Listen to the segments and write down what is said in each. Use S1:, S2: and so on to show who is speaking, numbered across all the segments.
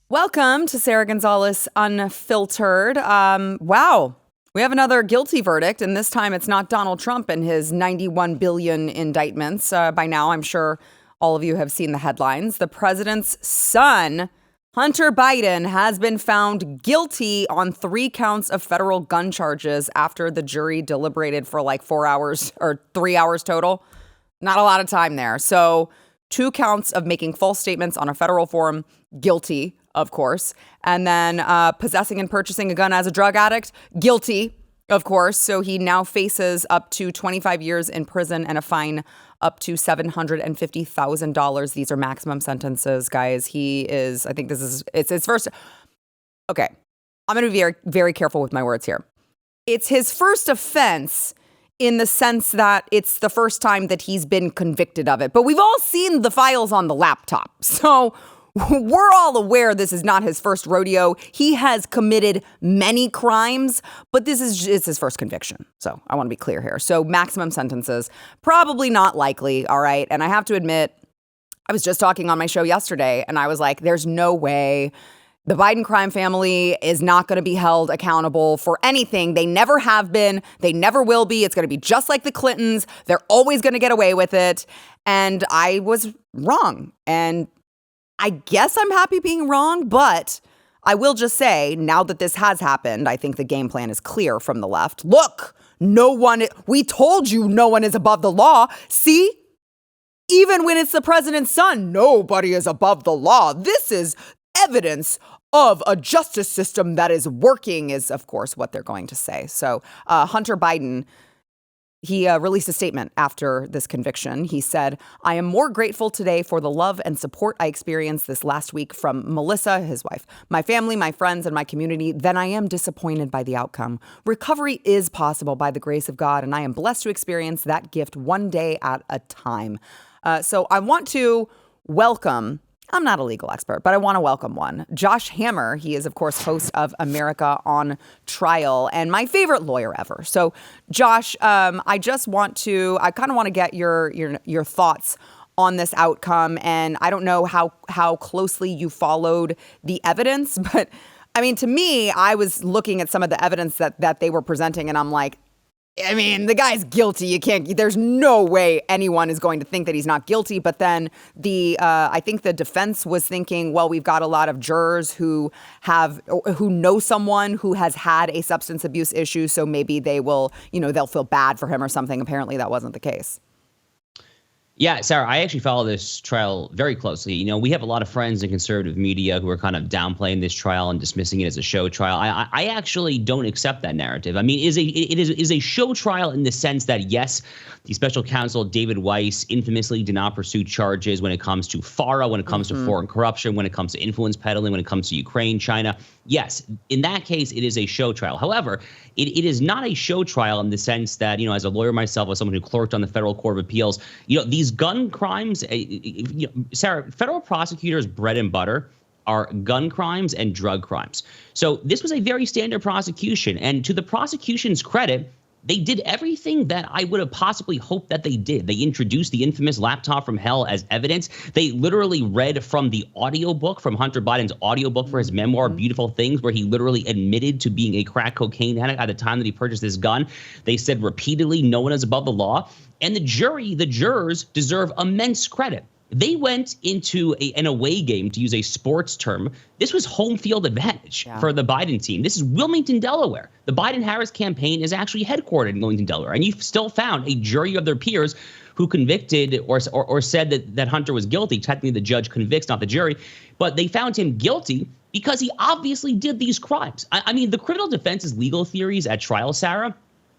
S1: Welcome to Sara Gonzales Unfiltered. Wow. We have another guilty verdict, and this time it's not Donald Trump and his 91 billion indictments. By now, I'm sure all of you have seen the headlines. The president's son, Hunter Biden, has been found guilty on 3 counts of federal gun charges after the jury deliberated for like 4 hours or 3 hours total. Not a lot of time there. So 2 counts of making false statements on a federal forum, guilty, of course. And then possessing and purchasing a gun as a drug addict, guilty, of course. So he now faces up to 25 years in prison and a fine up to $750,000. These are maximum sentences, guys. He is, I think it's his first. Okay, I'm going to be very, very careful with my words here. It's his first offense in the sense that it's the first time that he's been convicted of it. But we've all seen the files on the laptop. So we're all aware this is not his first rodeo. He has committed many crimes, but it's his first conviction. So I want to be clear here. So maximum sentences, probably not likely. All right. And I have to admit, I was just talking on my show yesterday and I was like, there's no way the Biden crime family is not going to be held accountable for anything. They never have been. They never will be. It's going to be just like the Clintons. They're always going to get away with it. And I was wrong. And I guess I'm happy being wrong, but I will just say, now that this has happened, I think the game plan is clear from the left. Look, we told you no one is above the law. See? Even when it's the president's son, nobody is above the law. This is evidence of a justice system that is working, is, of course, what they're going to say. So Hunter Biden, he released a statement after this conviction. He said, "I am more grateful today for the love and support I experienced this last week from Melissa, his wife, my family, my friends, and my community than I am disappointed by the outcome. Recovery is possible by the grace of God, and I am blessed to experience that gift one day at a time." So I want to welcome, I'm not a legal expert, but I want to welcome one. Josh Hammer. He is, of course, host of America on Trial and my favorite lawyer ever. So, Josh, I kind of want to get your thoughts on this outcome. And I don't know how closely you followed the evidence, but I mean, to me, I was looking at some of the evidence that they were presenting, and I'm like, I mean, the guy's guilty. There's no way anyone is going to think that he's not guilty. But then I think the defense was thinking, well, we've got a lot of jurors who know someone who has had a substance abuse issue. So maybe they'll feel bad for him or something. Apparently that wasn't the case.
S2: Yeah, Sarah, I actually follow this trial very closely. You know, we have a lot of friends in conservative media who are kind of downplaying this trial and dismissing it as a show trial. I actually don't accept that narrative. I mean, it is a show trial in the sense that, yes, the special counsel, David Weiss, infamously did not pursue charges when it comes to FARA, when it comes to foreign corruption, when it comes to influence peddling, when it comes to Ukraine, China. Yes, in that case, it is a show trial. However, it is not a show trial in the sense that, you know, as a lawyer myself, as someone who clerked on the Federal Court of Appeals, you know, these gun crimes, Sarah, federal prosecutors' bread and butter are gun crimes and drug crimes. So this was a very standard prosecution. And to the prosecution's credit, they did everything that I would have possibly hoped that they did. They introduced the infamous laptop from hell as evidence. They literally read from the audiobook, from Hunter Biden's audiobook for his memoir, Beautiful Things, where he literally admitted to being a crack cocaine addict at the time that he purchased this gun. They said repeatedly, no one is above the law. And the jurors deserve immense credit. They went into an away game, to use a sports term. This was home field advantage for the Biden team. This is Wilmington, Delaware. The Biden-Harris campaign is actually headquartered in Wilmington, Delaware. And you've still found a jury of their peers who convicted or said that Hunter was guilty. Technically, the judge convicts, not the jury. But they found him guilty because he obviously did these crimes. I mean, the criminal defense's legal theories at trial, Sarah,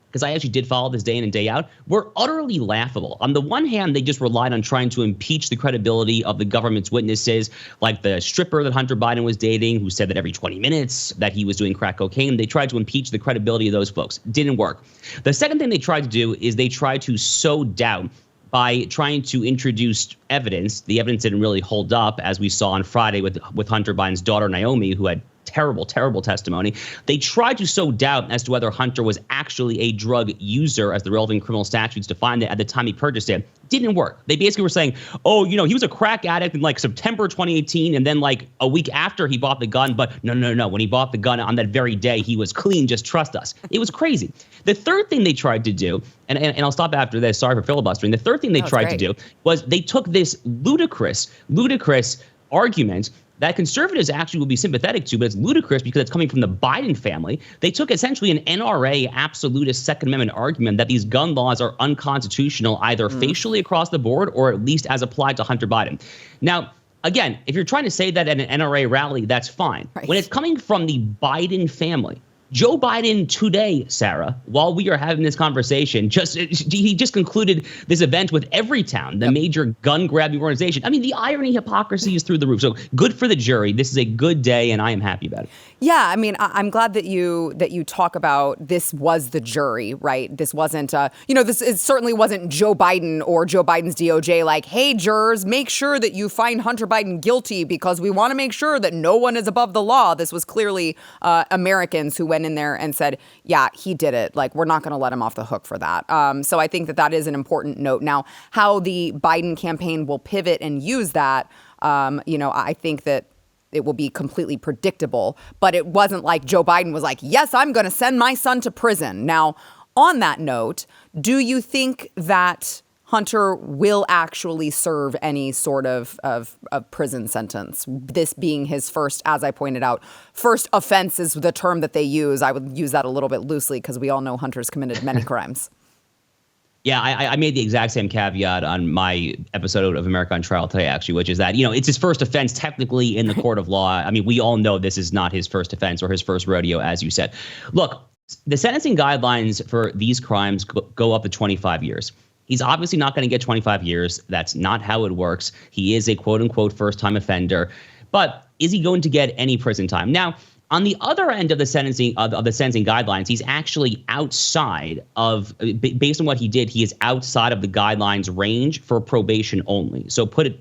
S2: because I actually did follow this day in and day out, were utterly laughable. On the one hand, they just relied on trying to impeach the credibility of the government's witnesses, like the stripper that Hunter Biden was dating, who said that every 20 minutes that he was doing crack cocaine. They tried to impeach the credibility of those folks. Didn't work. The second thing they tried to do is they tried to sow doubt by trying to introduce evidence. The evidence didn't really hold up, as we saw on Friday with Hunter Biden's daughter, Naomi, who had terrible, terrible testimony. They tried to sow doubt as to whether Hunter was actually a drug user, as the relevant criminal statutes defined it at the time he purchased it. Didn't work. They basically were saying, oh, you know, he was a crack addict in like September 2018, and then like a week after he bought the gun. But no. When he bought the gun on that very day, he was clean. Just trust us. It was crazy. The third thing they tried to do, and I'll stop after this. Sorry for filibustering. The third thing they tried to do was they took this ludicrous argument that conservatives actually will be sympathetic to, but it's ludicrous because it's coming from the Biden family. They took essentially an NRA absolutist Second Amendment argument that these gun laws are unconstitutional, either facially across the board or at least as applied to Hunter Biden. Now, again, if you're trying to say that at an NRA rally, that's fine. Right. When it's coming from the Biden family, Joe Biden today, Sarah, while we are having this conversation, he just concluded this event with Everytown, the major gun-grabbing organization. I mean, the irony, hypocrisy is through the roof. So good for the jury. This is a good day, and I am happy about it.
S1: Yeah, I mean, I'm glad that you talk about this was the jury, right? This wasn't, it certainly wasn't Joe Biden or Joe Biden's DOJ like, hey, jurors, make sure that you find Hunter Biden guilty because we want to make sure that no one is above the law. This was clearly Americans who went in there and said, yeah, he did it. Like, we're not going to let him off the hook for that. So I think that is an important note. Now, how the Biden campaign will pivot and use that, I think that it will be completely predictable. But it wasn't like Joe Biden was like, yes, I'm going to send my son to prison. Now, on that note, do you think that Hunter will actually serve any sort of prison sentence? This being his first, as I pointed out, first offense is the term that they use. I would use that a little bit loosely because we all know Hunter's committed many crimes.
S2: Yeah, I made the exact same caveat on my episode of America on Trial today, actually, which is that, it's his first offense technically in the court of law. I mean, we all know this is not his first offense or his first rodeo, as you said. Look, the sentencing guidelines for these crimes go up to 25 years. He's obviously not going to get 25 years. That's not how it works. He is a quote unquote first time offender. But is he going to get any prison time? Now, on the other end of the sentencing guidelines, he's actually outside of, based on what he did, he is outside of the guidelines range for probation only. So put it,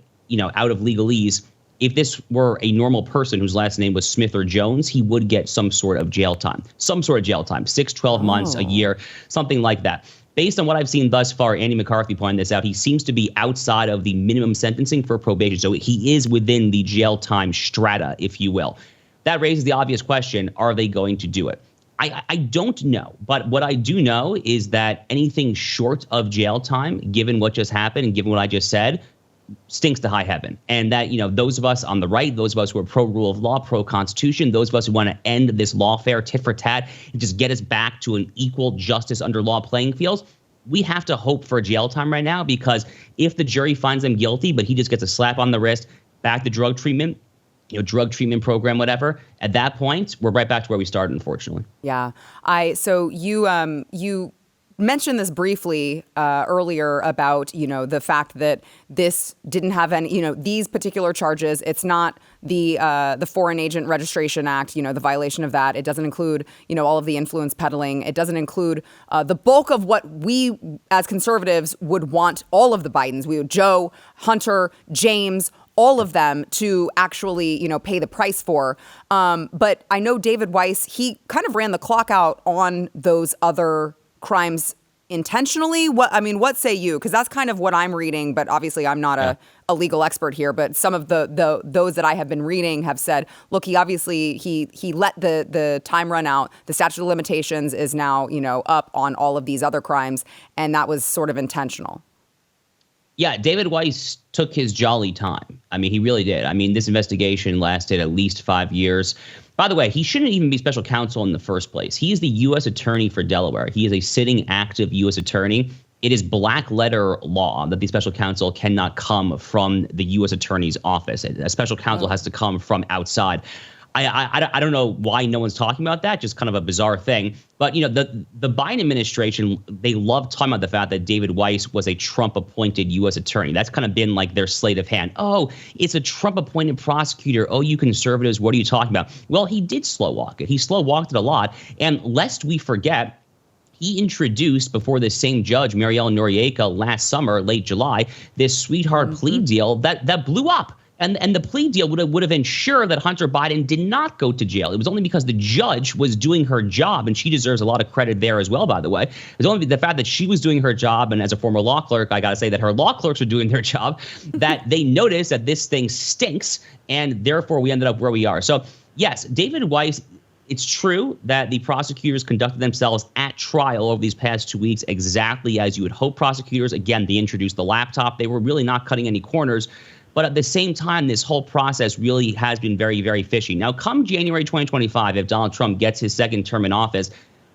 S2: out of legalese, if this were a normal person whose last name was Smith or Jones, he would get some sort of jail time, 6, 12 months, a year, something like that. Based on what I've seen thus far, Andy McCarthy pointed this out, he seems to be outside of the minimum sentencing for probation. So he is within the jail time strata, if you will. That raises the obvious question, are they going to do it? I don't know. But what I do know is that anything short of jail time, given what just happened and given what I just said, stinks to high heaven. And that, those of us on the right, those of us who are pro rule of law, pro constitution, those of us who want to end this lawfare tit for tat and just get us back to an equal justice under law playing field, we have to hope for jail time right now, because if the jury finds them guilty, but he just gets a slap on the wrist, back to drug treatment, drug treatment program, whatever, at that point, we're right back to where we started, unfortunately.
S1: Yeah. So you mentioned this briefly earlier about, the fact that this didn't have any, these particular charges. It's not the Foreign Agent Registration Act, the violation of that. It doesn't include, all of the influence peddling. It doesn't include the bulk of what we as conservatives would want all of the Bidens. We would Joe, Hunter, James, all of them to actually, pay the price for. But I know David Weiss, he kind of ran the clock out on those other crimes intentionally. What say you? Because that's kind of what I'm reading, but obviously I'm not a legal expert here. But some of those that I have been reading have said, look, he obviously he let the time run out. The statute of limitations is now, up on all of these other crimes, and that was sort of intentional.
S2: Yeah, David Weiss took his jolly time. He really did. This investigation lasted at least 5 years. By the way, he shouldn't even be special counsel in the first place. He is the U.S. attorney for Delaware. He is a sitting active U.S. attorney. It is black letter law that the special counsel cannot come from the U.S. attorney's office. A special counsel has to come from outside. I don't know why no one's talking about that, just kind of a bizarre thing. But, the Biden administration, they love talking about the fact that David Weiss was a Trump-appointed U.S. attorney. That's kind of been like their sleight of hand. Oh, it's a Trump-appointed prosecutor. Oh, you conservatives, what are you talking about? Well, he did slow walk it. He slow walked it a lot. And lest we forget, he introduced before this same judge, Marielle Noriega, last summer, late July, this sweetheart plea deal that blew up. And the plea deal would have ensured that Hunter Biden did not go to jail. It was only because the judge was doing her job, and she deserves a lot of credit there as well, by the way. It's only the fact that she was doing her job, and as a former law clerk, I got to say that her law clerks were doing their job, that they noticed that this thing stinks, and therefore we ended up where we are. So, yes, David Weiss, it's true that the prosecutors conducted themselves at trial over these past 2 weeks exactly as you would hope prosecutors. Again, they introduced the laptop. They were really not cutting any corners. But at the same time, this whole process really has been very, very fishy. Now, come January 2025, if Donald Trump gets his second term in office,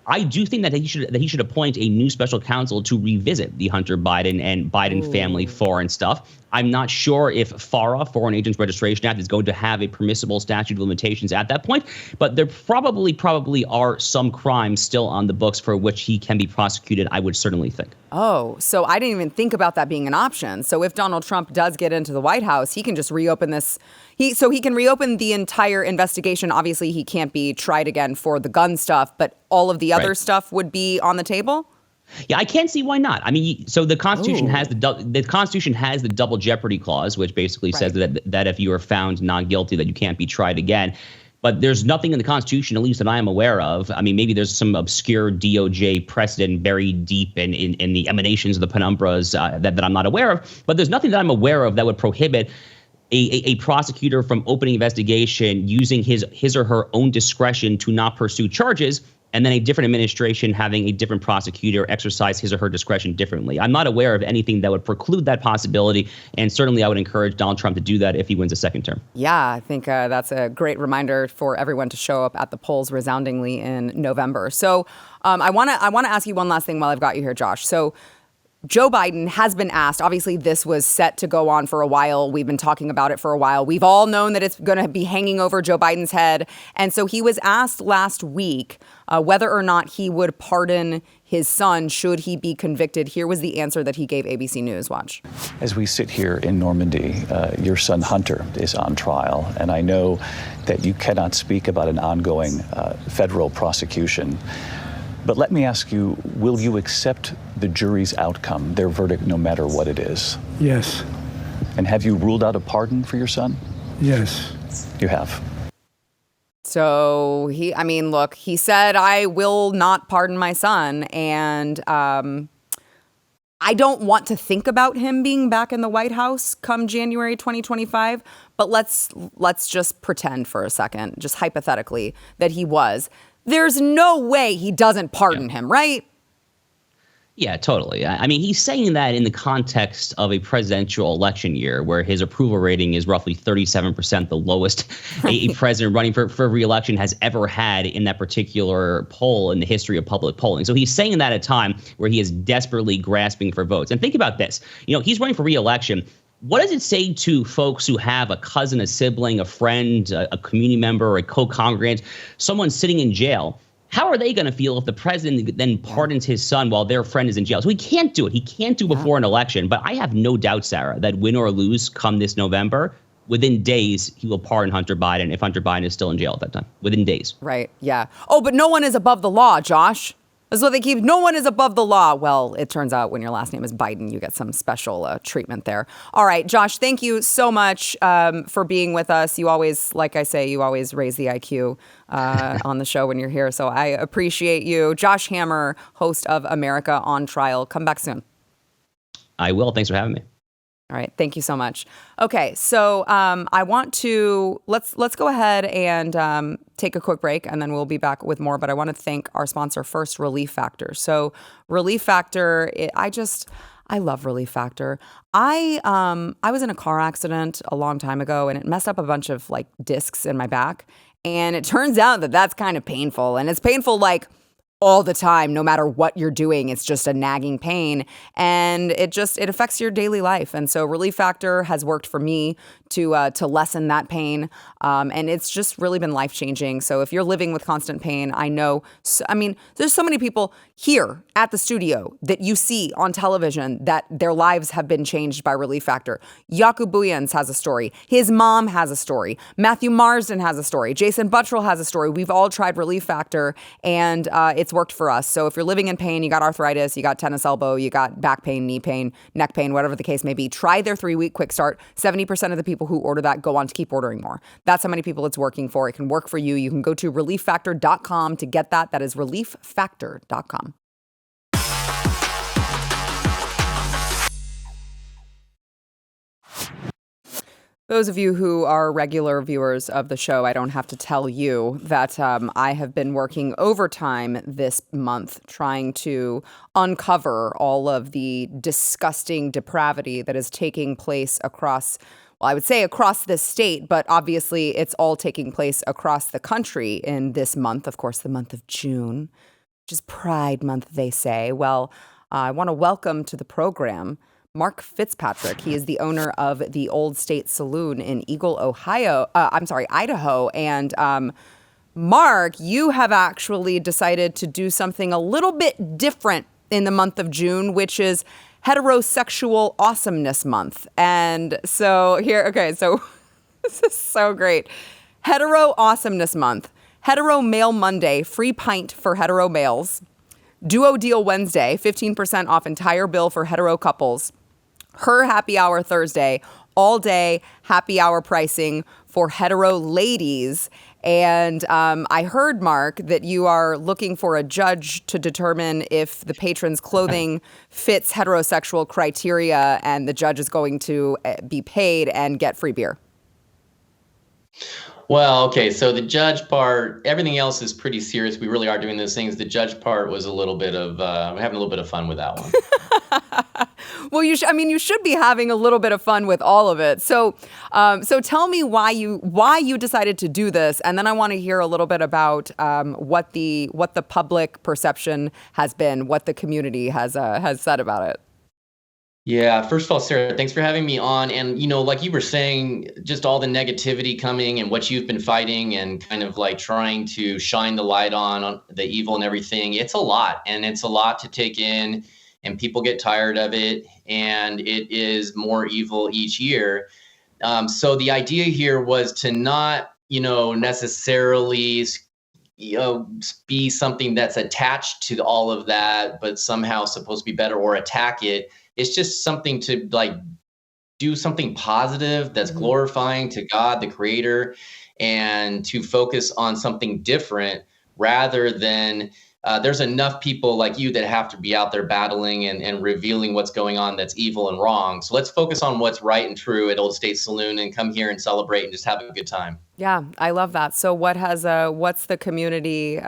S2: I do think that he should appoint a new special counsel to revisit the Hunter Biden and Biden family foreign stuff. I'm not sure if FARA, Foreign Agents Registration Act, is going to have a permissible statute of limitations at that point. But there probably are some crimes still on the books for which he can be prosecuted, I would certainly think.
S1: Oh, so I didn't even think about that being an option. So if Donald Trump does get into the White House, he can just reopen this. He can reopen the entire investigation. Obviously, he can't be tried again for the gun stuff, but all of the other stuff would be on the table?
S2: Yeah, I can't see why not. I mean, so the Constitution has the Constitution has the double jeopardy clause, which basically says that if you are found not guilty, that you can't be tried again. But there's nothing in the Constitution, at least that I am aware of. I mean, maybe there's some obscure DOJ precedent buried deep in the emanations of the penumbras that I'm not aware of. But there's nothing that I'm aware of that would prohibit a prosecutor from opening investigation using his or her own discretion to not pursue charges, and then a different administration having a different prosecutor exercise his or her discretion differently. I'm not aware of anything that would preclude that possibility, and certainly I would encourage Donald Trump to do that if he wins a second term. Yeah,
S1: I think that's a great reminder for everyone to show up at the polls resoundingly in November. So I want to ask you one last thing while I've got you here, Josh. So Joe Biden has been asked, obviously this was set to go on for a while. We've been talking about it for a while. We've all known that it's going to be hanging over Joe Biden's head. And so he was asked last week whether or not he would pardon his son should he be convicted. Here was the answer that he gave ABC News. Watch.
S3: As we sit here in Normandy, your son Hunter is on trial. And I know that you cannot speak about an ongoing federal prosecution. But let me ask you, will you accept the jury's outcome, their verdict, no matter what it is?
S4: Yes.
S3: And have you ruled out a pardon for your son?
S4: Yes.
S3: You have.
S1: So he said, I will not pardon my son. And I don't want to think about him being back in the White House come January 2025. But let's just pretend for a second, just hypothetically, that he was. There's no way he doesn't pardon him, right?
S2: Yeah, totally. I mean, he's saying that in the context of a presidential election year where his approval rating is roughly 37%, the lowest a president running for re-election has ever had in that particular poll in the history of public polling. So he's saying that at a time where he is desperately grasping for votes. And think about this. He's running for re-election. What does it say to folks who have a cousin, a sibling, a friend, a community member, or a co-congregant, someone sitting in jail? How are they going to feel if the president then pardons his son while their friend is in jail? So he can't do it. He can't do it before an election. But I have no doubt, Sarah, that win or lose come this November, within days, he will pardon Hunter Biden if Hunter Biden is still in jail at that time. Within days.
S1: Right. Yeah. Oh, but no one is above the law, Josh. That's what they keep. No one is above the law. Well, it turns out when your last name is Biden, you get some special treatment there. All right, Josh, thank you so much for being with us. You always, like I say, you always raise the IQ on the show when you're here. So I appreciate you. Josh Hammer, host of America on Trial. Come back soon.
S2: I will. Thanks for having me.
S1: All right. Thank you so much. Okay. So I want to let's go ahead and take a quick break, and then we'll be back with more. But I want to thank our sponsor first, Relief Factor. So Relief Factor, I love Relief Factor. I was in a car accident a long time ago, and it messed up a bunch of discs in my back. And it turns out that that's kind of painful, and it's painful all the time, no matter what you're doing. It's just a nagging pain, and it affects your daily life. And so Relief Factor has worked for me to lessen that pain. And it's just really been life-changing. So if you're living with constant pain, I know, there's so many people here at the studio that you see on television that their lives have been changed by Relief Factor. Jaco Booyens has a story. His mom has a story. Matthew Marsden has a story. Jason Buttrell has a story. We've all tried Relief Factor, and it's it's worked for us. So if you're living in pain, you got arthritis, you got tennis elbow, you got back pain, knee pain, neck pain, whatever the case may be, try their 3-week quick start. 70% of the people who order that go on to keep ordering more. That's how many people it's working for. It can work for you. You can go to relieffactor.com to get that. That is relieffactor.com. Those of you who are regular viewers of the show, I don't have to tell you that I have been working overtime this month trying to uncover all of the disgusting depravity that is taking place across, well, I would say across this state, but obviously it's all taking place across the country in this month, of course, the month of June, which is Pride Month, they say. Well, I want to welcome to the program Mark Fitzpatrick. He is the owner of the Old State Saloon in Eagle, Idaho. And Mark, you have actually decided to do something a little bit different in the month of June, which is Heterosexual Awesomeness Month. And so so this is so great. Hetero Awesomeness Month. Hetero Male Monday, free pint for hetero males. Duo Deal Wednesday, 15% off entire bill for hetero couples. Her Happy Hour Thursday, all day happy hour pricing for hetero ladies. And I heard, Mark, that you are looking for a judge to determine if the patron's clothing fits heterosexual criteria, and the judge is going to be paid and get free beer.
S4: Well, okay, so the judge part, everything else is pretty serious. We really are doing those things. The judge part was a little bit of, we're having a little bit of fun with that one.
S1: Well, you should be having a little bit of fun with all of it. So tell me why you decided to do this, and then I want to hear a little bit about what the public perception has been, what the community has said about it.
S4: Yeah, first of all, Sarah, thanks for having me on. And, like you were saying, just all the negativity coming and what you've been fighting and kind of like trying to shine the light on the evil and everything. It's a lot, and it's a lot to take in, and people get tired of it, and it is more evil each year. So the idea here was to not, necessarily, be something that's attached to all of that, but somehow supposed to be better or attack it. It's just something to like do something positive that's glorifying to God, the creator, and to focus on something different rather than there's enough people like you that have to be out there battling and revealing what's going on that's evil and wrong. So let's focus on what's right and true at Old State Saloon and come here and celebrate and just have a good time.
S1: Yeah, I love that. So what's the community,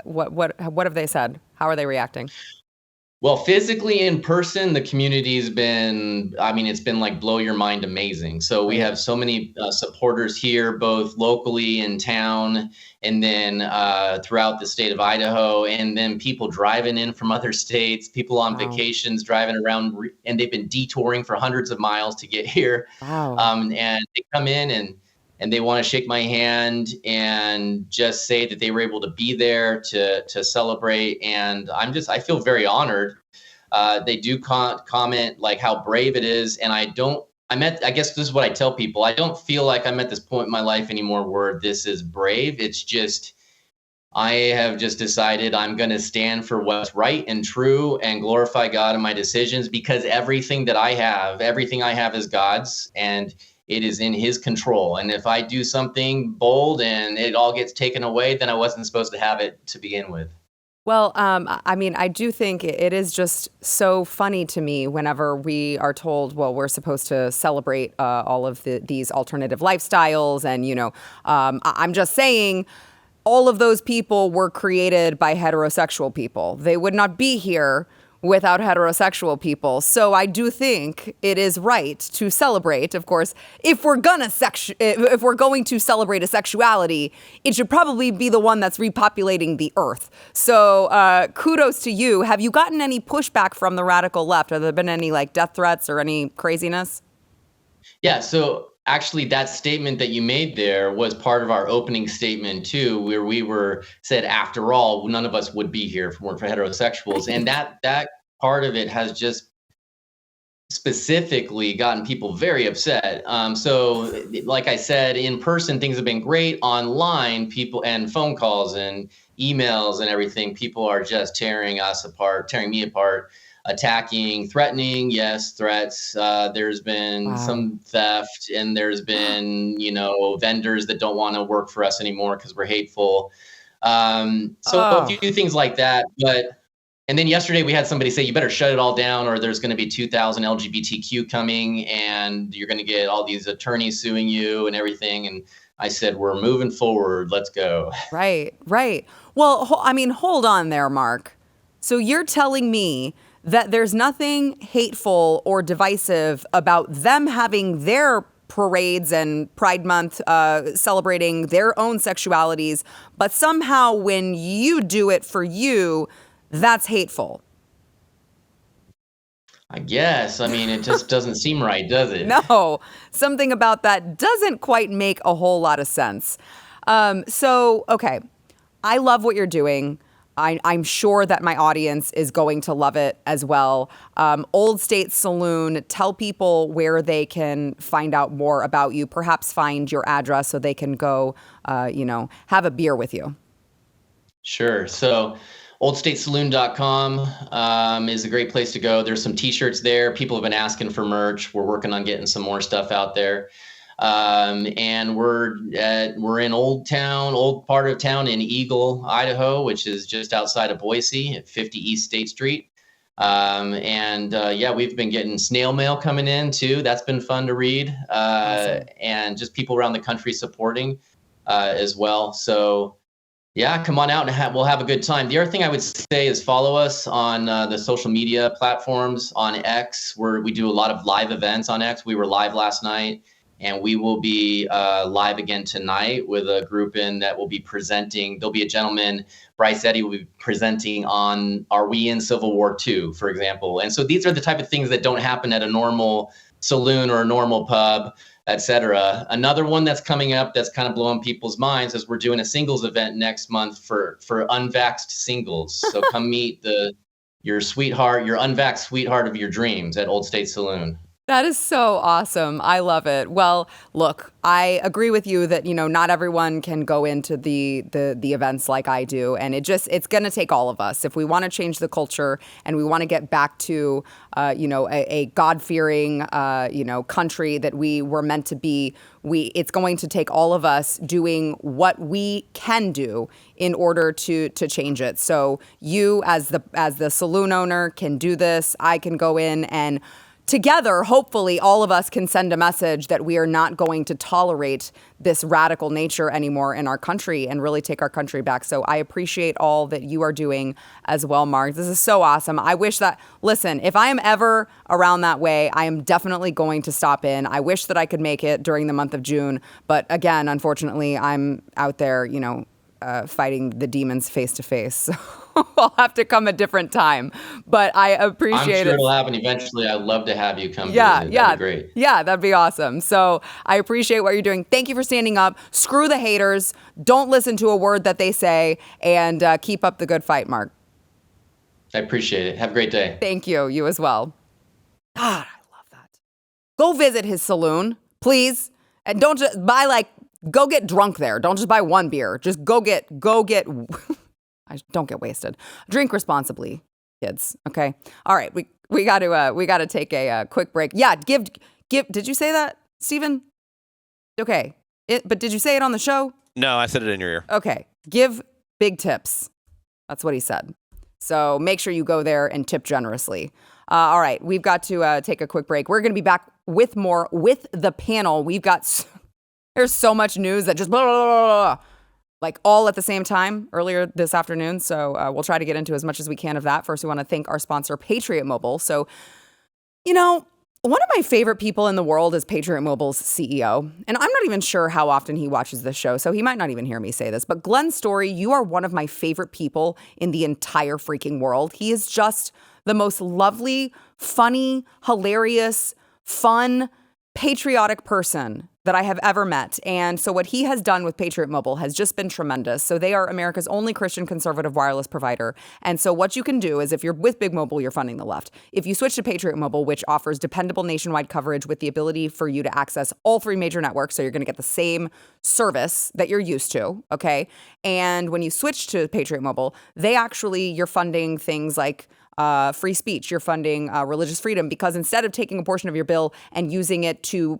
S1: what have they said? How are they reacting?
S4: Well, physically in person, the community's been, it's been like blow your mind amazing. So we have so many supporters here, both locally in town and then throughout the state of Idaho, and then people driving in from other states, people on vacations driving around, and they've been detouring for hundreds of miles to get here.
S1: Wow.
S4: And they come in and they want to shake my hand and just say that they were able to be there to celebrate. And I feel very honored. They do comment like how brave it is. And I guess this is what I tell people. I don't feel like I'm at this point in my life anymore where this is brave. It's just, I have just decided I'm going to stand for what's right and true and glorify God in my decisions, because everything I have is God's, and it is in his control. And if I do something bold and it all gets taken away, then I wasn't supposed to have it to begin with.
S1: Well, I do think it is just so funny to me whenever we are told, well, we're supposed to celebrate all of these alternative lifestyles. And, I'm just saying all of those people were created by heterosexual people. They would not be here without heterosexual people. So I do think it is right to celebrate. Of course, if we're going to celebrate a sexuality, it should probably be the one that's repopulating the earth. So kudos to you. Have you gotten any pushback from the radical left? Have there been any like death threats or any craziness?
S4: Yeah, so actually that statement that you made there was part of our opening statement too, where we said, after all, none of us would be here if it weren't for heterosexuals. And that part of it has just specifically gotten people very upset. So like I said, in person, things have been great. Online, people and phone calls and emails and everything, people are just tearing us apart, tearing me apart, attacking, threatening. Yes, threats. There's been some theft, and there's been, vendors that don't want to work for us anymore because we're hateful. A few things like that. And then yesterday we had somebody say, you better shut it all down or there's going to be 2,000 LGBTQ coming and you're going to get all these attorneys suing you and everything. And I said, we're moving forward. Let's go.
S1: Right. Well, hold on there, Mark. So you're telling me that there's nothing hateful or divisive about them having their parades and Pride Month celebrating their own sexualities, but somehow when you do it for you, that's hateful.
S4: I guess. It just doesn't seem right, does it?
S1: No, something about that doesn't quite make a whole lot of sense. Okay, I love what you're doing. I'm sure that my audience is going to love it as well. Old State Saloon, tell people where they can find out more about you, perhaps find your address so they can go, have a beer with you.
S4: Sure. So oldstatesaloon.com is a great place to go. There's some t-shirts there. People have been asking for merch. We're working on getting some more stuff out there. And we're in old part of town in Eagle, Idaho, which is just outside of Boise at 50 East State Street. We've been getting snail mail coming in too. That's been fun to read.
S1: Awesome.
S4: And just people around the country supporting as well. So yeah, come on out and we'll have a good time. The other thing I would say is follow us on the social media platforms on X, where we do a lot of live events on X. We were live last night, and we will be live again tonight with a group that will be presenting. There'll be a gentleman, Bryce Eddy, will be presenting on Are We in Civil War II, for example. And so these are the type of things that don't happen at a normal saloon or a normal pub, etc. Another one that's coming up that's kind of blowing people's minds is we're doing a singles event next month for unvaxxed singles. So come meet your sweetheart, your unvaxxed sweetheart of your dreams at Old State Saloon.
S1: That is so awesome. I love it. Well, look, I agree with you that, not everyone can go into the events like I do. And it's going to take all of us. If we want to change the culture and we want to get back to, a God-fearing, country that we were meant to be, it's going to take all of us doing what we can do in order to change it. So you as the saloon owner can do this. I can go in and together, hopefully, all of us can send a message that we are not going to tolerate this radical nature anymore in our country and really take our country back. So I appreciate all that you are doing as well, Mark. This is so awesome. I wish listen, if I am ever around that way, I am definitely going to stop in. I wish that I could make it during the month of June. But again, unfortunately, I'm out there, fighting the demons face to face. So I'll have to come a different time, but I appreciate it.
S4: I'm sure it'll happen eventually. I'd love to have you come.
S1: Yeah.
S4: That'd be great.
S1: Yeah, that'd be awesome. So I appreciate what you're doing. Thank you for standing up. Screw the haters. Don't listen to a word that they say, and keep up the good fight, Mark.
S4: I appreciate it. Have a great day.
S1: Thank you. You as well. God, I love that. Go visit his saloon, please. And don't just buy go get drunk there. Don't just buy one beer. Just go get don't get wasted. Drink responsibly, kids. Okay. All right. We got to take a quick break. Yeah. Give. Did you say that, Steven? Okay. But did you say it on the show?
S5: No, I said it in your ear.
S1: Okay. Give big tips. That's what he said. So make sure you go there and tip generously. All right. We've got to take a quick break. We're going to be back with more with the panel. There's so much news that just blah, blah, blah, blah, all at the same time earlier this afternoon. So we'll try to get into as much as we can of that. First, we want to thank our sponsor, Patriot Mobile. So, one of my favorite people in the world is Patriot Mobile's CEO. And I'm not even sure how often he watches this show, so he might not even hear me say this. But Glenn Story, you are one of my favorite people in the entire freaking world. He is just the most lovely, funny, hilarious, fun, patriotic person that I have ever met. And so what he has done with Patriot Mobile has just been tremendous. So they are America's only Christian conservative wireless provider. And so what you can do is if you're with Big Mobile, you're funding the left. If you switch to Patriot Mobile, which offers dependable nationwide coverage with the ability for you to access all 3 major networks, so you're going to get the same service that you're used to, okay? And when you switch to Patriot Mobile, you're funding things like free speech, you're funding religious freedom, because instead of taking a portion of your bill and using it to,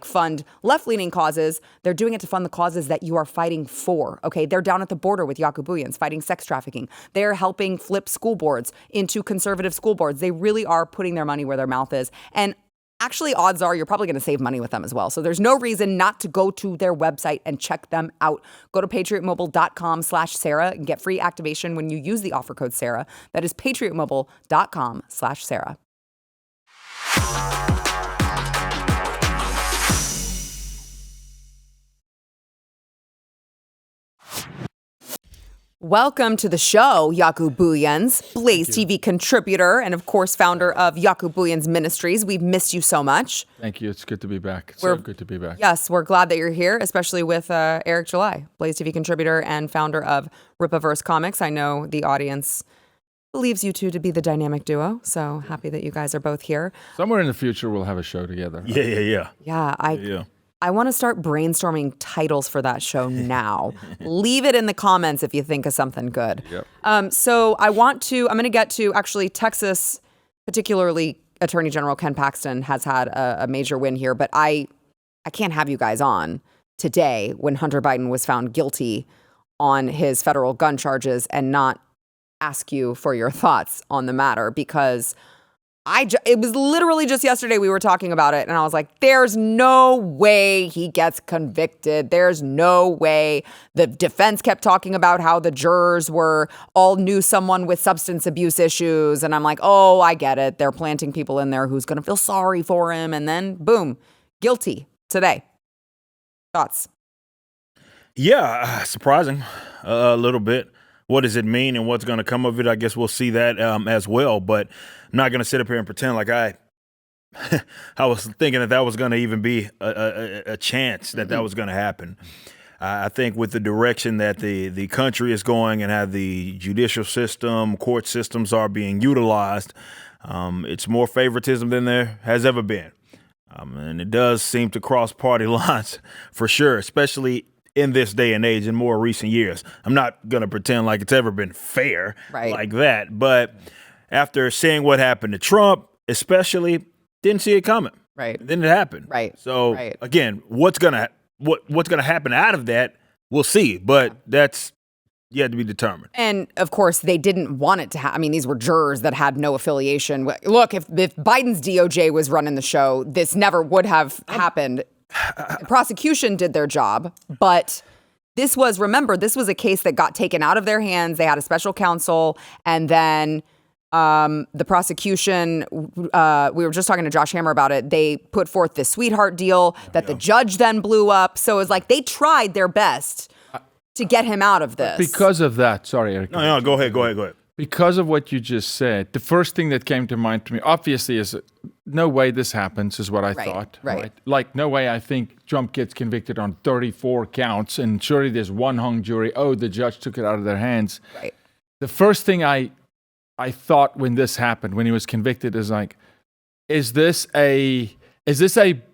S1: fund left-leaning causes, they're doing it to fund the causes that you are fighting for, okay? They're down at the border with Jaco Booyens fighting sex trafficking. They're helping flip school boards into conservative school boards. They really are putting their money where their mouth is. And actually, odds are you're probably going to save money with them as well. So there's no reason not to go to their website and check them out. Go to patriotmobile.com/Sarah and get free activation when you use the offer code Sarah. That is patriotmobile.com/Sarah. Welcome to the show, Jaco Booyens, BlazeTV contributor, and of course, founder of Jaco Booyens Ministries. We've missed you so much.
S5: Thank you. It's good to be back. So good to be back.
S1: Yes, we're glad that you're here, especially with Eric July, BlazeTV contributor and founder of Ripaverse Comics. I know the audience believes you two to be the dynamic duo, so happy that you guys are both here.
S5: Somewhere in the future, we'll have a show together.
S1: Yeah, I want to start brainstorming titles for that show now. Leave it in the comments if you think of something good.
S5: Yep.
S1: So I'm going to get to actually Texas, particularly Attorney General Ken Paxton has had a major win here, but I can't have you guys on today when Hunter Biden was found guilty on his federal gun charges and not ask you for your thoughts on the matter, because it was literally just yesterday we were talking about it, and I was like, there's no way he gets convicted. There's no way. The defense kept talking about how the jurors all knew someone with substance abuse issues, and I'm like, oh, I get it. They're planting people in there who's going to feel sorry for him, and then boom, guilty today. Thoughts?
S6: Yeah, surprising a little bit. What does it mean and what's going to come of it? I guess we'll see that as well, but I'm not going to sit up here and pretend like I was thinking that was going to even be a chance that was going to happen. I think with the direction that the country is going and how the judicial system, court systems are being utilized, it's more favoritism than there has ever been. And it does seem to cross party lines for sure, especially in this day and age in more recent years. I'm not going to pretend like it's ever been fair like that. But after seeing what happened to Trump, especially, didn't see it coming.
S1: Right.
S6: Then it happened.
S1: Right.
S6: So again, what's gonna happen out of that, we'll see. But that's yet to be determined.
S1: And of course, they didn't want it to happen. I mean, these were jurors that had no affiliation. Look, if Biden's DOJ was running the show, this never would have happened. The prosecution did their job, but this was a case that got taken out of their hands. They had a special counsel, and then the prosecution, we were just talking to Josh Hammer about it. They put forth this sweetheart deal that the judge then blew up. So it was like they tried their best to get him out of this.
S5: Because of that, sorry, Eric.
S6: No, go ahead.
S5: Because of what you just said, the first thing that came to mind to me, obviously, is no way this happens, is what I thought.
S1: Right.
S5: Like, no way I think Trump gets convicted on 34 counts, and surely there's one hung jury. Oh, the judge took it out of their hands.
S1: Right.
S5: The first thing I thought when this happened, when he was convicted, is like, is this a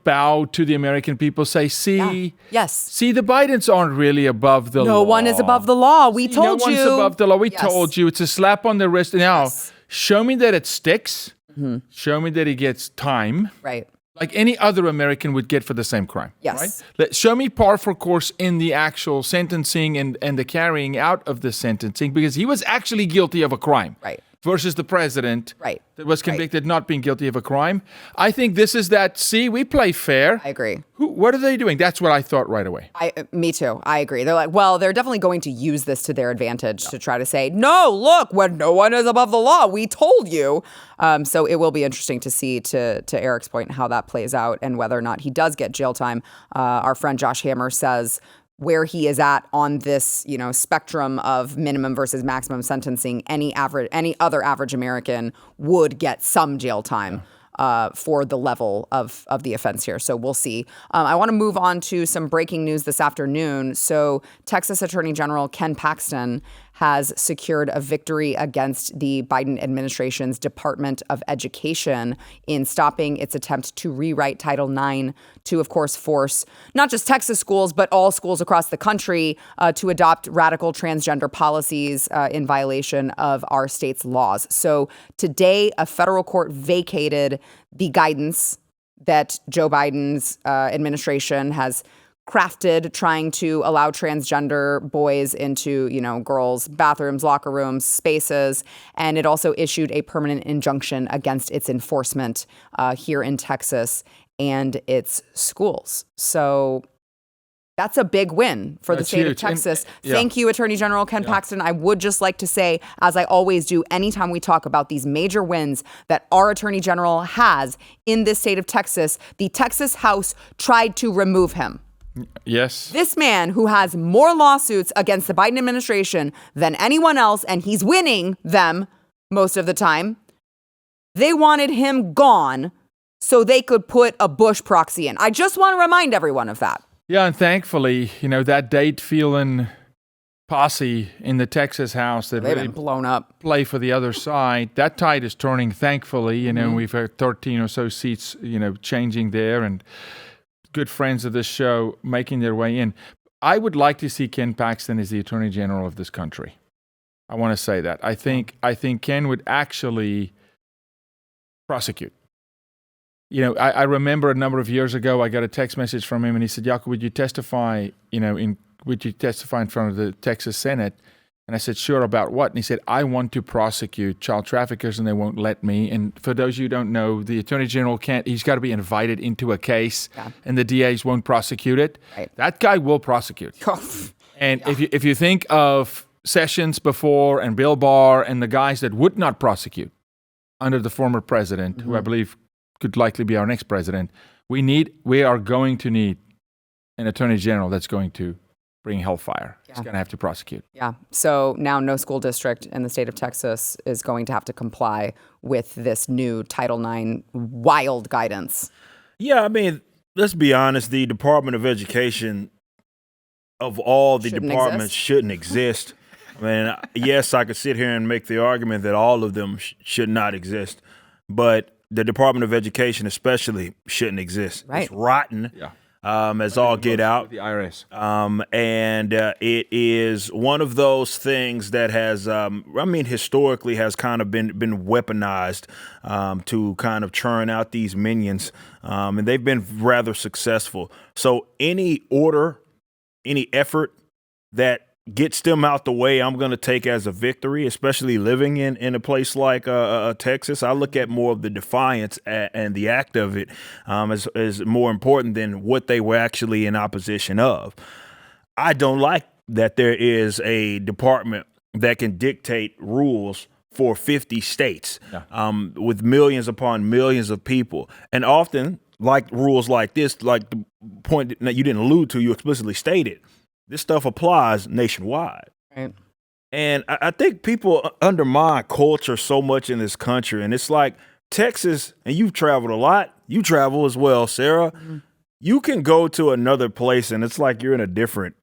S5: bow to the American people? Say, see, the Bidens aren't really above the law.
S1: No one is above the law. We told you.
S5: No one's above the law. We told you. It's a slap on the wrist. Now, show me that it sticks. Mm-hmm. Show me that he gets time.
S1: Right.
S5: Like any other American would get for the same crime.
S1: Yes.
S5: Right? Show me par for course in the actual sentencing and the carrying out of the sentencing, because he was actually guilty of a crime.
S1: Right.
S5: Versus the president that was convicted not being guilty of a crime. I think this is that, see, we play fair.
S1: I agree.
S5: What are they doing? That's what I thought right away.
S1: Me too. I agree. They're like, well, they're definitely going to use this to their advantage to try to say, no, look, when no one is above the law, we told you. So it will be interesting to see, to Eric's point, how that plays out and whether or not he does get jail time. Our friend Josh Hammer says where he is at on this, spectrum of minimum versus maximum sentencing, any other average American would get some jail time. for the level of the offense here. So we'll see. I want to move on to some breaking news this afternoon. So Texas Attorney General Ken Paxton has secured a victory against the Biden administration's Department of Education in stopping its attempt to rewrite Title IX to, of course, force not just Texas schools, but all schools across the country to adopt radical transgender policies in violation of our state's laws. So today, a federal court vacated the guidance that Joe Biden's administration has crafted, trying to allow transgender boys into, girls' bathrooms, locker rooms, spaces. And it also issued a permanent injunction against its enforcement here in Texas and its schools. So that's a big win for the state of Texas. Thank you, Attorney General Ken Paxton. I would just like to say, as I always do, anytime we talk about these major wins that our Attorney General has in this state of Texas, the Texas House tried to remove him.
S5: Yes.
S1: This man who has more lawsuits against the Biden administration than anyone else, and he's winning them most of the time, they wanted him gone so they could put a Bush proxy in. I just want to remind everyone of that.
S5: Yeah, and thankfully, that Dade-Phelan posse in the Texas House that
S1: they've
S5: really
S1: been blown up,
S5: play for the other side, that tide is turning, thankfully. We've had 13 or so seats, changing there, and good friends of this show making their way in. I would like to see Ken Paxton as the Attorney General of this country. I want to say that. I think Ken would actually prosecute. I remember a number of years ago, I got a text message from him, and he said, Jaco, would you testify in front of the Texas Senate? And I said, sure, about what? And he said, I want to prosecute child traffickers, and they won't let me. And for those of you who don't know, the Attorney General he's got to be invited into a case, and the DAs won't prosecute it.
S1: Right.
S5: That guy will prosecute. And if you think of Sessions before and Bill Barr and the guys that would not prosecute under the former president, who I believe could likely be our next president, we are going to need an Attorney General that's going to bring hellfire. He's going to have to prosecute.
S1: Yeah. So now no school district in the state of Texas is going to have to comply with this new Title IX wild guidance.
S6: Yeah, I mean, let's be honest. The Department of Education, of all the departments, shouldn't exist. I mean, yes, I could sit here and make the argument that all of them should not exist, but the Department of Education especially shouldn't exist.
S1: Right.
S6: It's rotten. Yeah. As all get out.
S5: The IRS.
S6: And it is one of those things that has, historically has kind of been weaponized to kind of churn out these minions. And they've been rather successful. So any order, any effort that gets them out the way, I'm going to take as a victory, especially living in a place like Texas. I look at more of the defiance and the act of it as more important than what they were actually in opposition of. I don't like that there is a department that can dictate rules for 50 states with millions upon millions of people. And often, like rules like this, like the point that you didn't allude to, you explicitly stated, this stuff applies nationwide.
S1: Right.
S6: And I think people undermine culture so much in this country. And it's like Texas, and you've traveled a lot. You travel as well, Sarah. Mm-hmm. You can go to another place and it's like you're in a different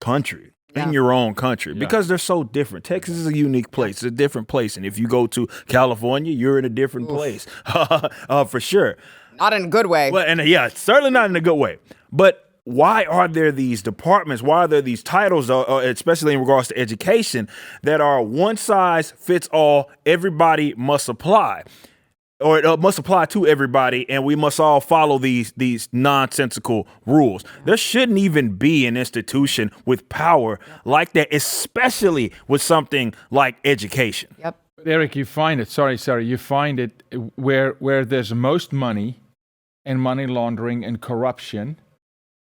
S6: country, in your own country, because they're so different. Texas is a unique place. It's a different place. And if you go to California, you're in a different place, for sure.
S1: Not in a good way.
S6: Well, and certainly not in a good way. But why are there these departments? Why are there these titles, especially in regards to education, that are one size fits all? Everybody must apply, or it must apply to everybody, and we must all follow these nonsensical rules. There shouldn't even be an institution with power like that, especially with something like education.
S1: Yep.
S5: Eric, you find it. Sorry, you find it where there's most money and money laundering and corruption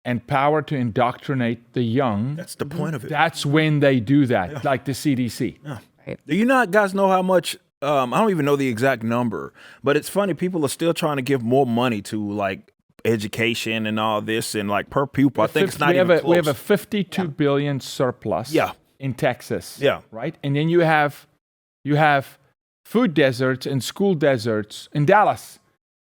S5: and power to indoctrinate the young.
S6: That's the point of it.
S5: That's when they do that, like the CDC.
S6: Yeah. Right. Do you not guys know how much, I don't even know the exact number, but it's funny, people are still trying to give more money to like education and all this, and like per pupil, I think it's not even close.
S5: We have a $52 billion surplus in Texas.
S6: Yeah.
S5: Right? And then you have food deserts and school deserts in Dallas.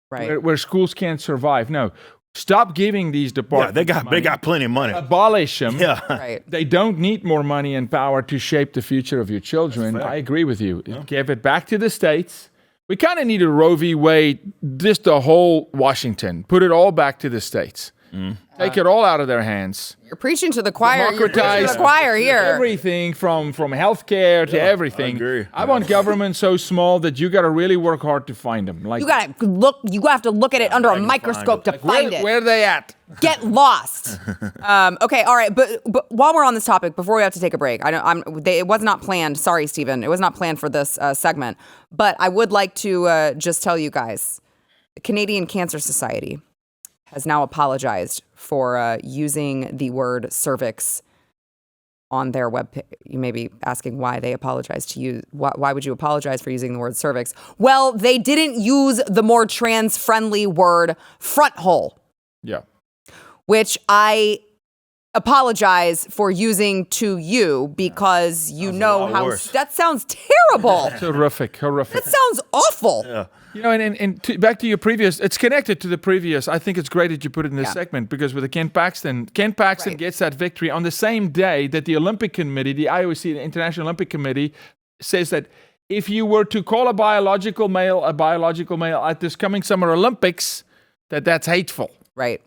S5: where schools can't survive. No. Stop giving these departments
S6: they got plenty of money.
S5: Abolish them.
S6: Yeah.
S1: Right.
S5: They don't need more money and power to shape the future of your children. I agree with you. Yeah. Give it back to the states. We kind of need a Roe v. Wade, just the whole Washington. Put it all back to the states. Take it all out of their hands.
S1: You're preaching to the choir.
S5: Democratize
S1: Here.
S5: Everything from healthcare to everything.
S6: I agree.
S5: I want government so small that you got to really work hard to find them. Like
S1: You have to look at it under a microscope to find it.
S5: Where are they at?
S1: Get lost. Okay, all right. But while we're on this topic, before we have to take a break, it was not planned. Sorry, Stephen. It was not planned for this segment. But I would like to just tell you guys, the Canadian Cancer Society has now apologized for using the word cervix on their webpage. You may be asking why they apologized to you. Why would you apologize for using the word cervix? Well, they didn't use the more trans-friendly word front hole.
S5: Yeah.
S1: Which I apologize for using to you because you know how that sounds terrible.
S5: Horrific.
S1: That sounds awful.
S5: Yeah. You know, and back to your previous, it's connected to the previous. I think it's great that you put it in this segment because with the Ken Paxton gets that victory on the same day that the Olympic Committee, the IOC, the International Olympic Committee, says that if you were to call a biological male at this coming Summer Olympics, that's hateful.
S1: Right.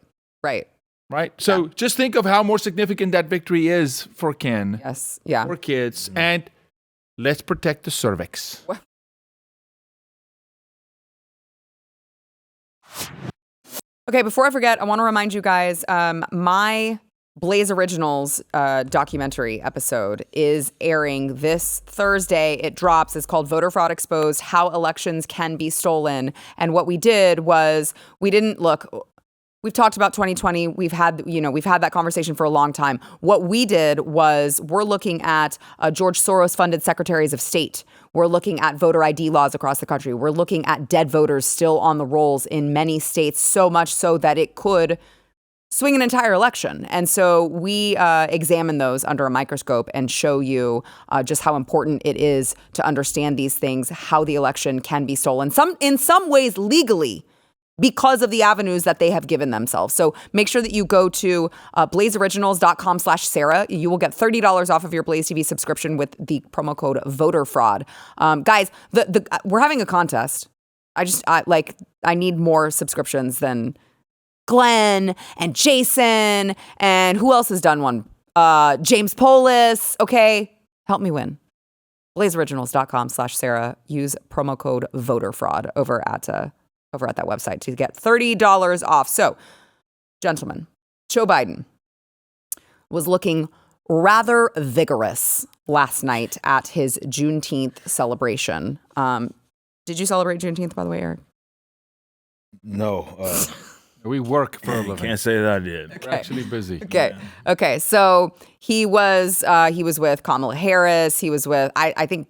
S5: So just think of how more significant that victory is for Ken.
S1: Yes. Yeah.
S5: For kids. And let's protect the cervix.
S1: What? Okay, before I forget, I want to remind you guys, my Blaze Originals documentary episode is airing this Thursday. It drops. It's called Voter Fraud Exposed: How Elections Can Be Stolen. And what we did was we've talked about 2020. We've had that conversation for a long time. What we did was we're looking at George Soros funded secretaries of state. We're looking at voter ID laws across the country. We're looking at dead voters still on the rolls in many states, so much so that it could swing an entire election. And so we examine those under a microscope and show you just how important it is to understand these things, how the election can be stolen, in some ways legally, because of the avenues that they have given themselves. So make sure that you go to blazeoriginals.com/Sarah. You will get $30 off of your Blaze TV subscription with the promo code VOTERFRAUD. Guys, we're having a contest. I need more subscriptions than Glenn and Jason and who else has done one? James Polis. Okay, help me win. blazeoriginals.com/Sarah. Use promo code VOTERFRAUD over at that website to get $30 off. So, gentlemen, Joe Biden was looking rather vigorous last night at his Juneteenth celebration. Did you celebrate Juneteenth, by the way, Eric?
S6: No.
S5: We work for a living.
S6: Can't say that I did.
S5: Okay. We're actually busy.
S1: Okay. Yeah. Okay. So he was with Kamala Harris. He was with I think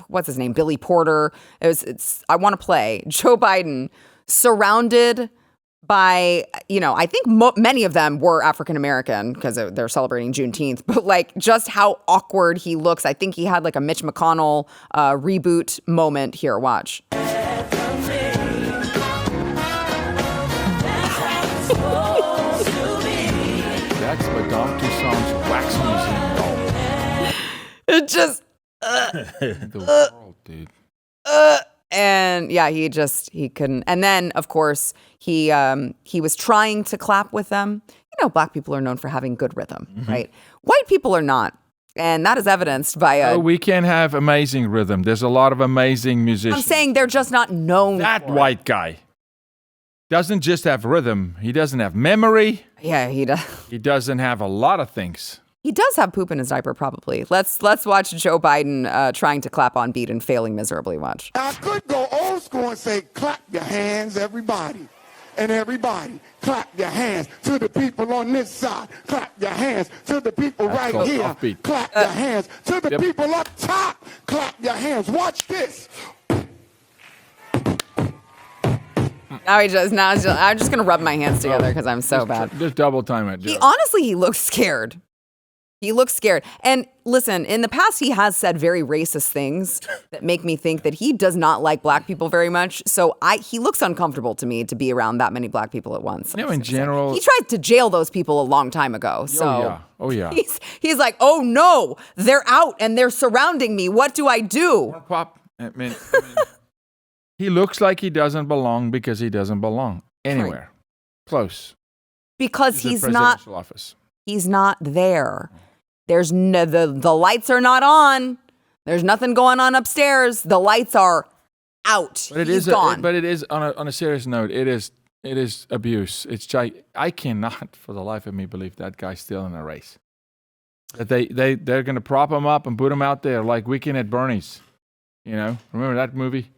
S1: what's his name, Billy Porter. I want to play Joe Biden surrounded by I think many of them were African American because they're celebrating Juneteenth. But just how awkward he looks. I think he had a Mitch McConnell reboot moment here. Watch.
S5: That's Madame Tussauds wax museum doll.
S1: It just
S5: the world, dude.
S1: And yeah, he couldn't. And then of course he was trying to clap with them. Black people are known for having good rhythm, right? White people are not. And that is evidenced by
S5: we can have amazing rhythm. There's a lot of amazing musicians.
S1: I'm saying they're just not known
S5: that
S1: for
S5: white guy doesn't just have rhythm. He doesn't have memory.
S1: Yeah, he does.
S5: He doesn't have a lot of things.
S1: He does have poop in his diaper, probably. Let's watch Joe Biden trying to clap on beat and failing miserably. Watch.
S7: I could go old school and say, clap your hands, everybody. And everybody, clap your hands to the people on this side. Clap your hands to the people right here.
S5: Offbeat.
S7: Clap your hands to the people up top. Clap your hands. Watch this.
S1: Now I'm just going to rub my hands together because I'm so bad.
S5: Just double time it, Joe.
S1: He looks scared. He looks scared. And listen, in the past, he has said very racist things that make me think that he does not like black people very much. So he looks uncomfortable to me to be around that many black people at once.
S5: In general,
S1: he tried to jail those people a long time ago. So
S5: oh yeah.
S1: He's like, oh no, they're out and they're surrounding me. What do I do?
S5: Pop. I mean, he looks like he doesn't belong because he doesn't belong anywhere close.
S1: Because he's not.
S5: Office.
S1: He's not there. There's no, the lights are not on. There's nothing going on upstairs. The lights are out.
S5: But
S1: He's gone.
S5: But it is on a serious note. It is abuse. I cannot for the life of me believe that guy's still in a race. That they're going to prop him up and put him out there like Weekend at Bernie's. Remember that movie?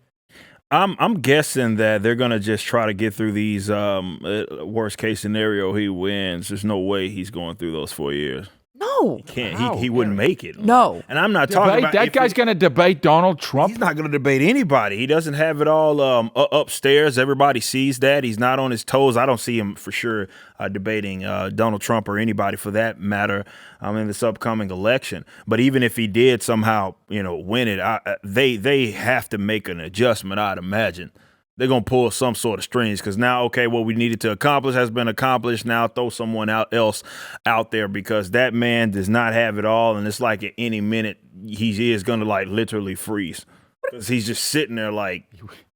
S6: I'm guessing that they're gonna just try to get through these. Worst case scenario, he wins. There's no way he's going through those 4 years.
S1: No,
S6: he can't. He wouldn't make it.
S1: No,
S6: and I'm not talking about
S5: that guy's going to debate Donald Trump.
S6: He's not going to debate anybody. He doesn't have it all upstairs. Everybody sees that he's not on his toes. I don't see him for sure debating Donald Trump or anybody for that matter in this upcoming election. But even if he did somehow, win it, they have to make an adjustment. I'd imagine. They're going to pull some sort of strings because now, okay, what we needed to accomplish has been accomplished. Now throw someone else out there because that man does not have it all. And it's like at any minute he is going to like literally freeze because he's just sitting there like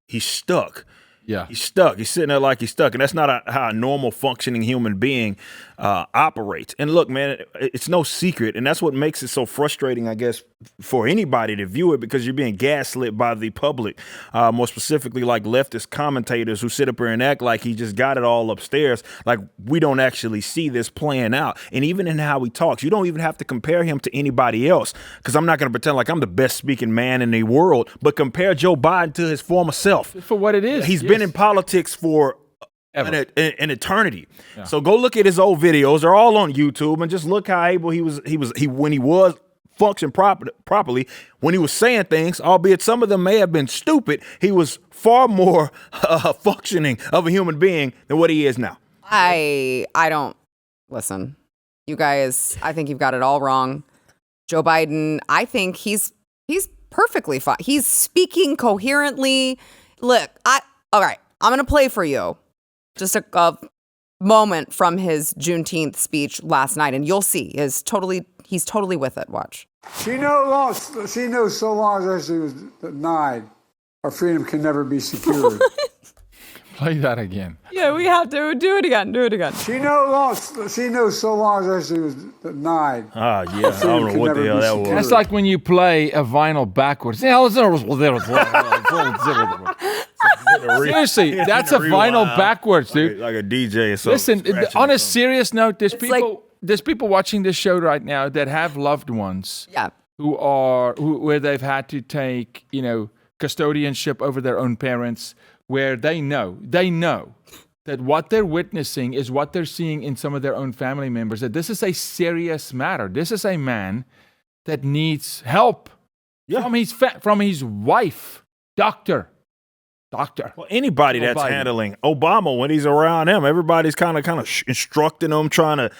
S6: he's stuck.
S5: Yeah,
S6: he's stuck. He's sitting there like he's stuck. And that's not how a normal functioning human being operates. And look, man, it's no secret. And that's what makes it so frustrating, I guess, for anybody to view it because you're being gaslit by the public, more specifically like leftist commentators who sit up here and act like he just got it all upstairs. Like we don't actually see this playing out. And even in how he talks, you don't even have to compare him to anybody else because I'm not going to pretend like I'm the best speaking man in the world, but compare Joe Biden to his former self.
S5: For what it is.
S6: He's been in politics for an eternity. Yeah. So go look at his old videos. They're all on YouTube and just look how able he was when he was function properly when he was saying things, albeit some of them may have been stupid. He was far more functioning of a human being than what he is now.
S1: I don't listen. You guys, I think you've got it all wrong. Joe Biden, I think he's perfectly fine. He's speaking coherently. Look, all right, I'm going to play for you just a moment from his Juneteenth speech last night, and you'll see he's totally with it. Watch.
S8: She knows so long as she was denied, our freedom can never be secured.
S5: Play that again.
S1: Yeah, we have to do it again.
S8: She knows so long as she was denied.
S6: Ah, yeah, I don't know what the hell that was.
S5: That's like when you play a vinyl backwards. Seriously, that's a vinyl backwards, dude.
S6: Like a DJ or something.
S5: Listen, on a serious note, there's people watching this show right now that have loved ones.
S1: Yeah.
S5: Where they've had to take, custodianship over their own parents, where they know that what they're witnessing is what they're seeing in some of their own family members, that this is a serious matter. This is a man that needs help from his wife, doctor.
S6: Well, anybody that's handling Obama when he's around him, everybody's kind of instructing him, trying to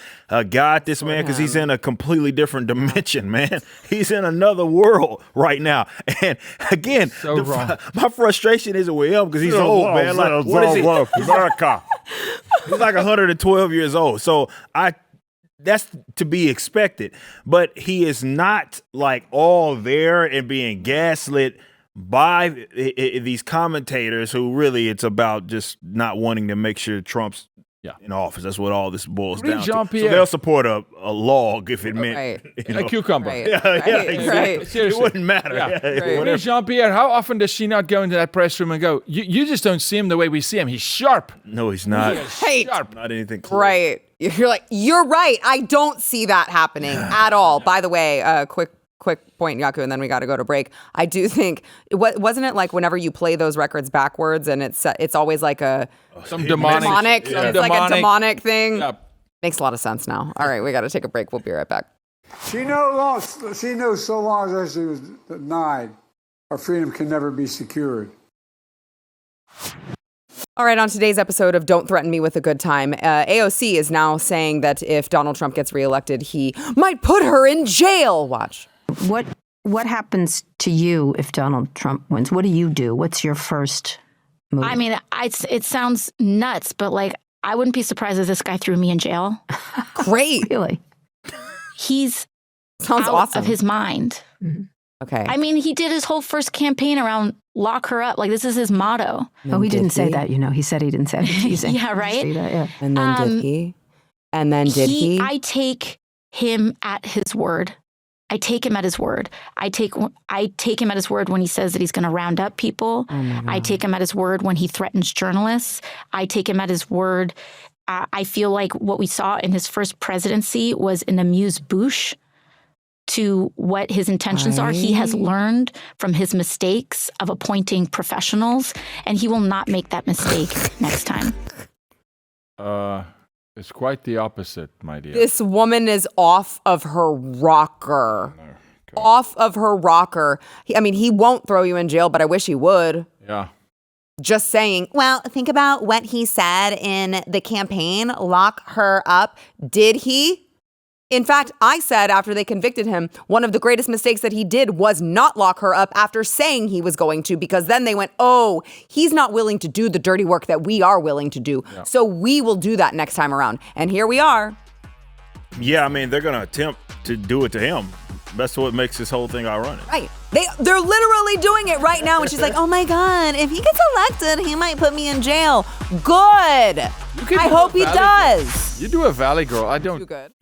S6: guide this man because he's in a completely different dimension, man. He's in another world right now. And again, my frustration isn't with him because he's old, man. Like, what is he? America. He's like 112 years old. So that's to be expected. But he is not like all there and being gaslit by these commentators who really it's about just not wanting to make sure Trump's in office. That's what all this boils down to. So they'll support a log if it meant
S5: a cucumber.
S1: Right.
S6: Exactly. It wouldn't matter.
S5: Yeah. Jean-Pierre, how often does she not go into that press room and go, you just don't see him the way we see him. He's sharp.
S6: No, he's not.
S1: Sharp.
S6: Not anything close.
S1: Right. You're like, you're right. I don't see that happening at all. By the way, quick point, Jaco, and then we got to go to break. I do think, wasn't it like whenever you play those records backwards and it's always like
S5: some demonic,
S1: it's like a demonic thing.
S5: Yep.
S1: Makes a lot of sense now. All right, we got to take a break. We'll be right back.
S8: She knows so long as she was denied, our freedom can never be secured.
S1: All right, on today's episode of Don't Threaten Me with a Good Time, AOC is now saying that if Donald Trump gets reelected, he might put her in jail. Watch.
S9: What happens to you if Donald Trump wins? What do you do? What's your first move?
S10: I mean, it sounds nuts, but like, I wouldn't be surprised if this guy threw me in jail.
S1: Great.
S9: Really?
S10: He's
S1: sounds
S10: out
S1: awesome.
S10: of his mind.
S9: Mm-hmm.
S1: Okay.
S10: I mean, he did his whole first campaign around lock her up. Like, this is his motto.
S9: Oh, he didn't say that, you know. He said he didn't say it. Teasing.
S10: Yeah, right?
S9: That, yeah.
S1: And then did he? And then did he?
S10: I take him at his word. I take him at his word. I take him at his word when he says that he's going to round up people. I take him at his word when he threatens journalists. I take him at his word. I feel like what we saw in his first presidency was an amuse-bouche to what his intentions are. He has learned from his mistakes of appointing professionals, and he will not make that mistake next time.
S5: It's quite the opposite, my dear.
S1: This woman is off of her rocker.
S5: Okay.
S1: Off of her rocker. He won't throw you in jail, but I wish he would.
S5: Yeah.
S1: Just saying. Well, think about what he said in the campaign. Lock her up. Did he? In fact, I said after they convicted him, one of the greatest mistakes that he did was not lock her up after saying he was going to, because then they went, oh, he's not willing to do the dirty work that we are willing to do. Yeah. So we will do that next time around. And here we are.
S6: Yeah, I mean, they're going to attempt to do it to him. That's what makes this whole thing ironic.
S1: Right. They're literally doing it right now. And she's like, oh my God, if he gets elected, he might put me in jail. Good. I hope he does.
S5: You do a Valley Girl. I don't.
S1: Too good.